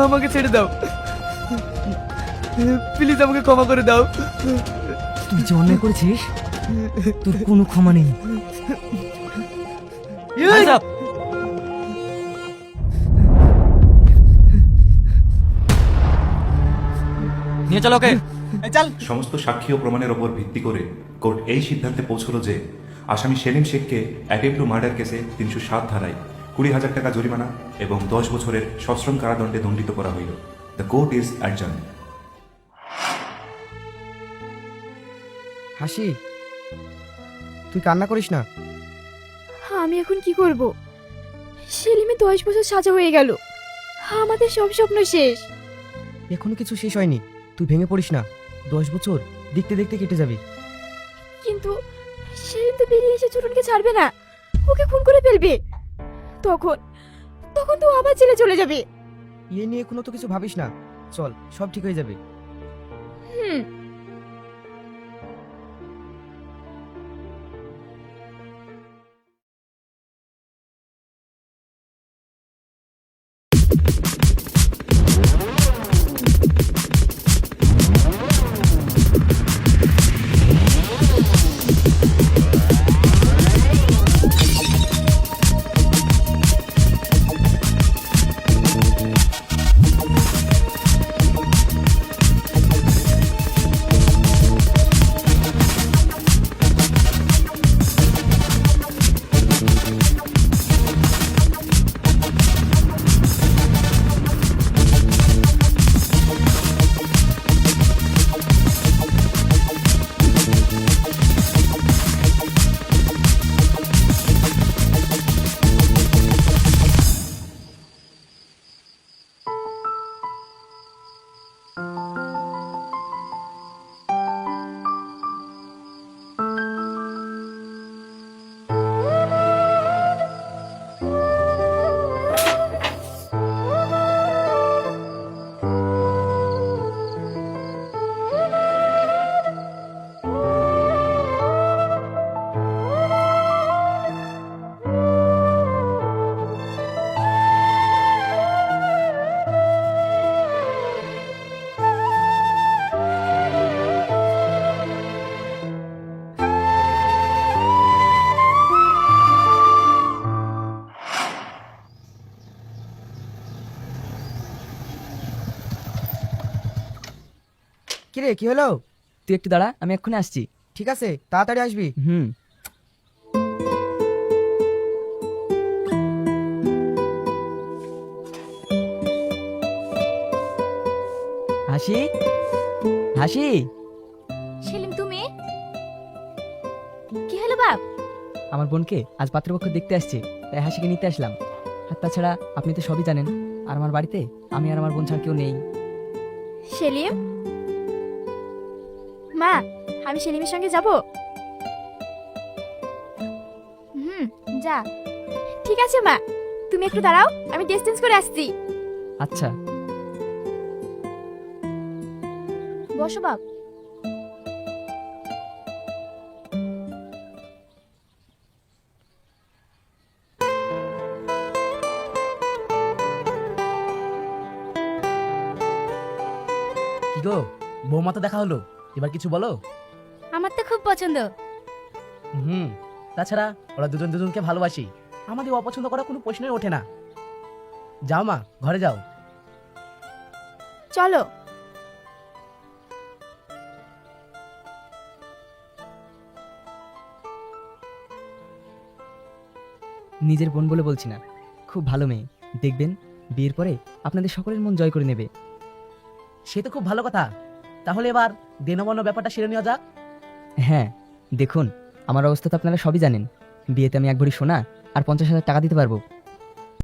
আমাকে ছেড়ে দাও, প্লিজ আমাকে ক্ষমা করে দাও। তুই যে অন্যায় করেছিস তোর কোনো ক্ষমা নেই। Hands up! নিয়ে চলো ওকে। চল। সমস্ত সাক্ষী ও প্রমাণের ওপর ভিত্তি করে কোর্ট এই সিদ্ধান্তে পৌঁছলো যে আসামি সেলিম শেখকে অ্যাটেম্প টু মার্ডার কেসে 307 ধারায় 20,000 টাকা জরিমানা এবং 10 বছরের সশ্রম কারাদণ্ডে দণ্ডিত করা হইল। The court is adjourn. হাসি, তুই কান্না করিস না। আমি এখন কি করব? সেলিমে 10 বছর সাজা হয়ে গেল, আমাদের সব স্বপ্ন শেষ। এখনো কিছু শেষ হয়নি, তুই ভেঙে পড়িস না। 10 বছর দেখতে দেখতে কেটে যাবে। কিন্তু সেলিম তো বেরিয়ে এসে চুরনকে ছাড়বে না, ওকে খুন করে ফেলবে। তখন তখন তো ও আবার জেলে চলে যাবে। এ নিয়ে কোনো তো কিছু ভাবিস না, চল সব ঠিক হয়ে যাবে। হুম। কিরে, কি হলো? তুই একটু দাঁড়া, আমি এক্ষুনি আসছি। ঠিক আছে, তাড়াতাড়ি আসবি। হুম। হাসি, হাসি। সেলিম, তুমি? কি হলো বাপ? আমার বোনকে আজ পাত্রপক্ষ দেখতে আসছে, তাই হাসিকে নিতে আসলাম। আর তাছাড়া আপনি তো সবই জানেন, আর আমার বাড়িতে আমি আর আমার বোন ছাড়া কেউ নেই। সেলিম, মা, আমি সেলিমের সঙ্গে যাব? হুম, যা। ঠিক আছে মা, তুমি একটু দাঁড়াও, আমি ড্রেস চেঞ্জ করে আসছি। আচ্ছা। বসো বাপ। কি গো, বৌমা তো দেখা হলো, এবার কিছু বলো। আমার তো খুব পছন্দ। হুম, তাছাড়া ওরা দুজন দুজনকে ভালোবাসি, আমাদের অপছন্দ করা কোনো প্রশ্নই ওঠে না। যাও মা, ঘরে যাও। চলো। নিজের বোন বলে বলছি না, খুব ভালো মেয়ে। দেখবেন বিয়ের পরে আপনাদের সকলের মন জয় করে নেবে। সে তো খুব ভালো কথা, তাহলে এবার দেনবন্য ব্যাপারটা সেরে নেওয়া যাক। হ্যাঁ, দেখুন আমার অবস্থা তো আপনারা সবই জানেন। বিয়েতে আমি 1 ভরি সোনা আর 50,000 টাকা দিতে পারবো।